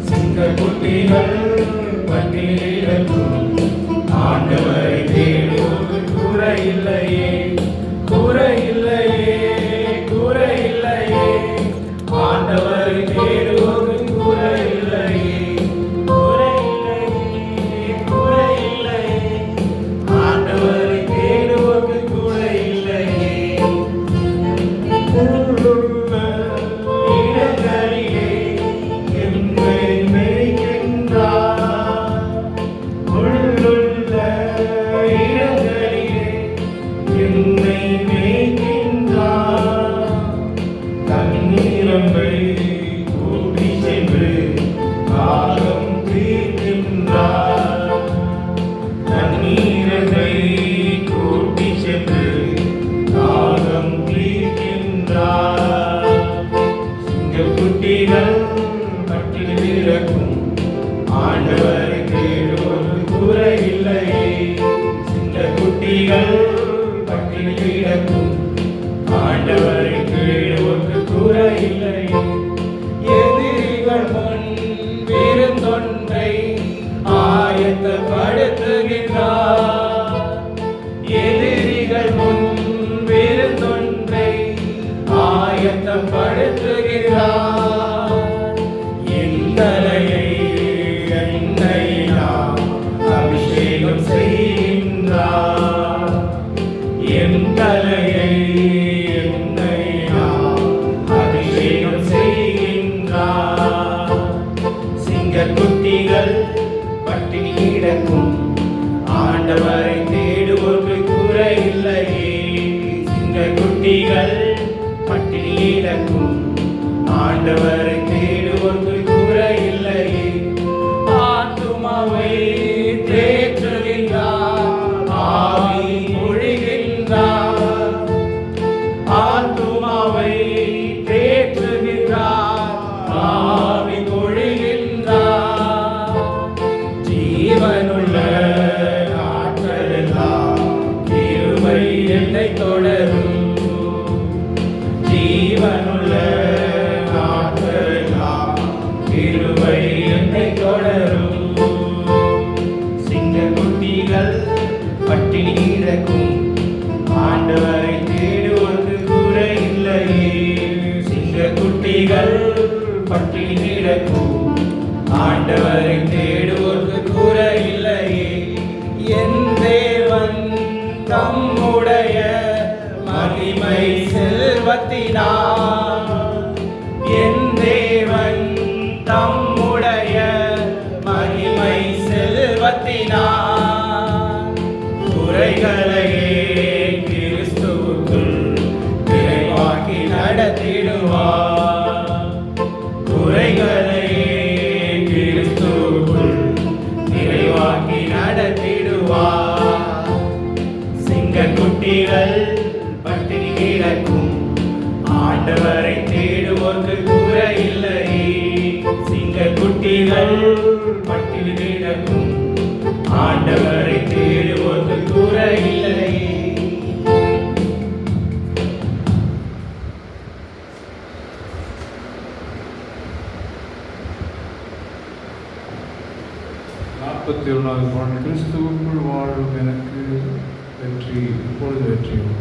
சிங்கக்குட்டிகள் பட்டியலிடக்கும் ஆண்டவரை தேடுவோம் குறையில்லையே குறையில்லையே குறையில்லையே ஆண்டவரை தேடுவோம் குறையில்லையே குறையில்லையே குறையில்லையே ஆண்டவரை தேடுவோம் குறையில்லையே குட்டிகள் பட்டியலிடக்கும் ஆண்டவரை தேடுவோம் குறையில்லையே சிங்கக்குட்டிகள் பட்டியலிடக்கும் ஆண்டவரை தேடுவோம் குறையில்லையே எதிரிகள் முன் விருந்தொன்றை ஆயத்தப்படுத்துகின்றார் எதிரிகள் முன் விருந்தொன்றை ஆயத்தப்படுத்துகிறார் என் தலையை எண்ணெயினால் அபிஷேகம் செய்கின்றார் என் தலையை எண்ணெயினால் அபிஷேகம் செய்கின்றார் சிங்கக்குட்டிகள் பட்டினி கிடக்கும் ஆண்டவரை தேடுவோர்க்கு குறையில்லையே சிங்கக்குட்டிகள் பட்டினி கிடக்கும் ஆண்டவரை தேடுவோர்க்கு குறையில்லையே ஆத்துமாவை தேற்றுகின்றார் ஆவி மொழிகின்றார் ஆத்துமாவை தேற்றுகின்றார் ஆவி மொழிகின்றார் ஜீவனுள்ள நாட்களெல்லாம் கிருபை என்னை தொடரும் ஜீவனுள்ள நாட்களெல்லாம் கிருபை என்னை தொடரும் சிங்கக்குட்டிகள் பட்டினி கிடக்கும் ஆண்டவரை தேடுவோர்க்கு குறையில்லையே சிங்கக்குட்டிகள் பட்டினி கிடக்கும் ஆண்டவரை தேடுவோர்க்கு குறையில்லையே என் தேவன் தம்முடைய மகிமை செல்வத்தினார் என் தேவன் தம்முடைய மகிமை செல்வத்தினார் குறைகளையே கிறிஸ்துவுக்குள் நிறைவாக்கி நடத்திடுவார் குறைகளையே கிறிஸ்துவுக்குள் நிறைவாக்கி நடத்திடுவார் சிங்கக்குட்டிகள் பட்டினி கிடக்கும் ஆண்டவரை தேடுவோர்க்கு குறையில்லையே சிங்கக்குட்டிகள் பட்டினி கிடக்கும் ஆண்டவரை தேடுவோர்க்கு குறையில்லையே 41வது பாடல் கிறிஸ்துவுக்குள் வாழும் எனக்கு வெற்றி இப்பொழுது வெற்றியும்.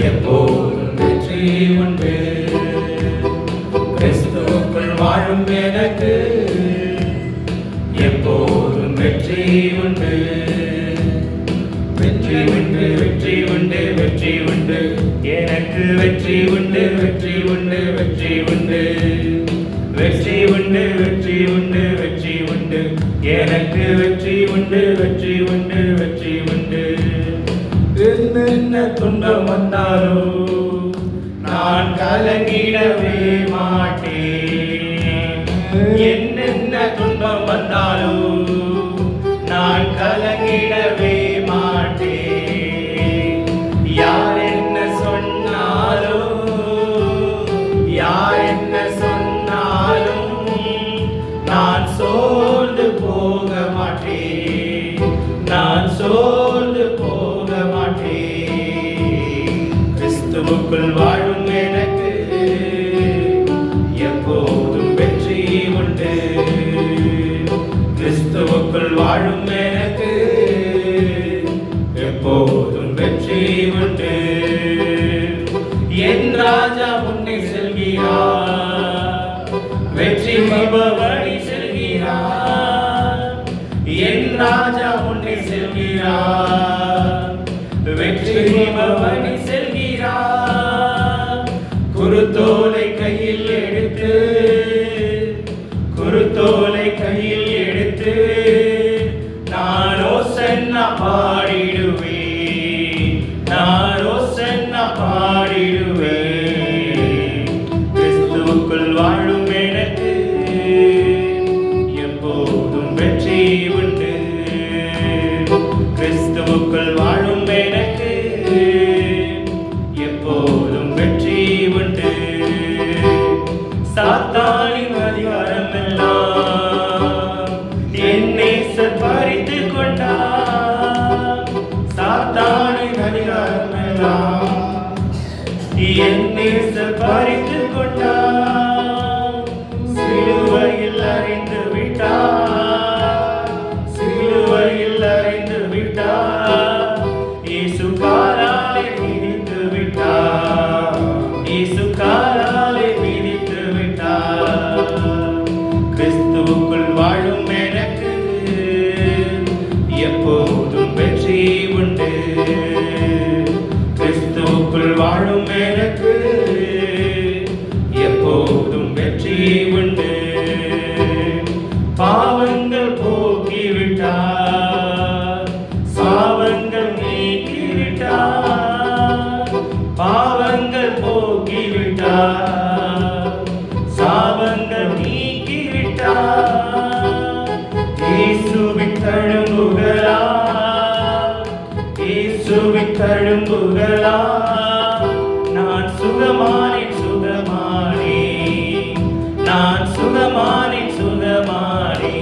எப்போதும் வெற்றி உண்டு கிறிஸ்துவுக்குள் வாழும் எனக்கு எப்போதும் வெற்றி உண்டு வெற்றி உண்டு வெற்றி உண்டு வெற்றி உண்டு எனக்கு வெற்றி உண்டு வெற்றி உண்டு வெற்றி உண்டு வெற்றி உண்டு வெற்றி உண்டு வெற்றி உண்டு எனக்கு வெற்றி உண்டு வெற்றி உண்டு வெற்றி உண்டு என்னென்ன துன்பம் வந்தாலோ நான் கலங்கிடவே மாட்டேன் என்ன உண்டு. கிறிஸ்துவுக்குள் வாழும் எனக்கு எப்போதும் வெற்றி உண்டு. என் ராஜா முன்னே செல்கிறார், வெற்றி வழி செல்கிறார். என் ராஜா முன்னே செல்கிறார், வெற்றி வழி செல்கிறார். குருத்தோலை கையில் எடுத்து, குருத்தோலை கையில் எடுத்து நான் ஓசன்னா பாடிடுவேன், நான் ஓசன்னா பாடிடுவேன். கிறிஸ்துவுக்குள் வாழும் எனக்கு எப்போதும் வெற்றி உண்டு. கிறிஸ்துவுக்குள் வாழும் எனக்கு எப்போதும் வெற்றி உண்டு. சாத்தானின் அதிகாரம் எல்லாம் என் நேசர் பறித்து கொண்டார். சாத்தானின் அதிகாரம் எல்லாம் என் நேசர் பறித்து கொண்டார். சிலுவையில் அறிந்து விட்டார், சிலுவையில் அறிந்து விட்டார். இயேசு காலாலே மிதித்து விட்டார், இயேசு காலாலே மிதித்து விட்டார். கிறிஸ்துவுக்குள் வாழும் எனக்கு எப்போதும் வெற்றி உண்டு. கிறிஸ்துவுக்குள் வாழும் எனக்கு எப்போதும் வெற்றி உண்டு. பாவங்கள் போக்கிவிட்டார், சாவங்கள் நீக்கிவிட்டார். பாவங்கள் போக்கிவிட்டார், சாவங்கள் நீக்கிவிட்டார். இயேசுவின் தழும்புகளா, இயேசுவின் தழும்புகளா நான் சுகமானேன், சுகமானேன், நான் சுகமானேன், சுகமானேன்.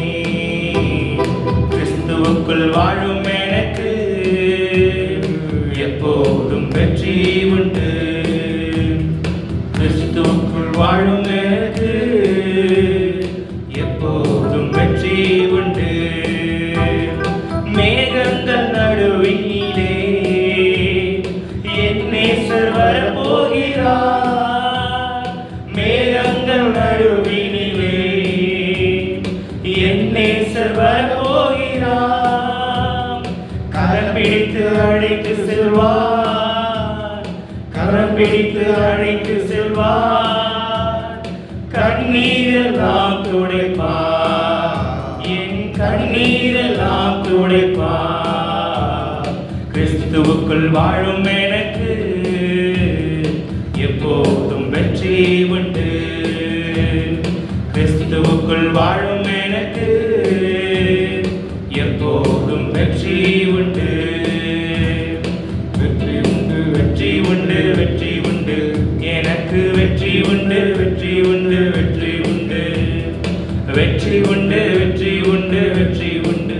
கிறிஸ்துவுக்குள் வாழும் எனக்கு எப்போதும் வெற்றி உண்டு. கிறிஸ்துவுக்குள் வாழும் எனக்கு எப்போதும் வெற்றி உண்டு. மேகங்கள் நடுவினிலே என் நேசர் வரப்போகிறார். மேகங்கள் நடுவினிலே என் நேசர் வரப்போகிறார். கரம் பிடித்து அழைத்து செல்வார், கரம் பிடித்து அழைத்து செல்வார். கண்ணீரெல்லாம் துடைப்பார், என் கண்ணீரெல்லாம் துடைப்பார். கிறிஸ்துவுக்குள் வாழும் எனக்கு எப்போதும் வெற்றி உண்டு. கிறிஸ்துவுக்குள் வாழும் எனக்கு எப்போதும் வெற்றி உண்டு. வெற்றி உண்டு, வெற்றி உண்டு, வெற்றி உண்டு. எனக்கு வெற்றி உண்டு, வெற்றி உண்டு, வெற்றி உண்டு. வெற்றி உண்டு, வெற்றி உண்டு, வெற்றி உண்டு.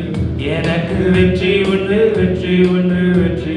எனக்கு வெற்றி உண்டு, வெற்றி உண்டு, வெற்றி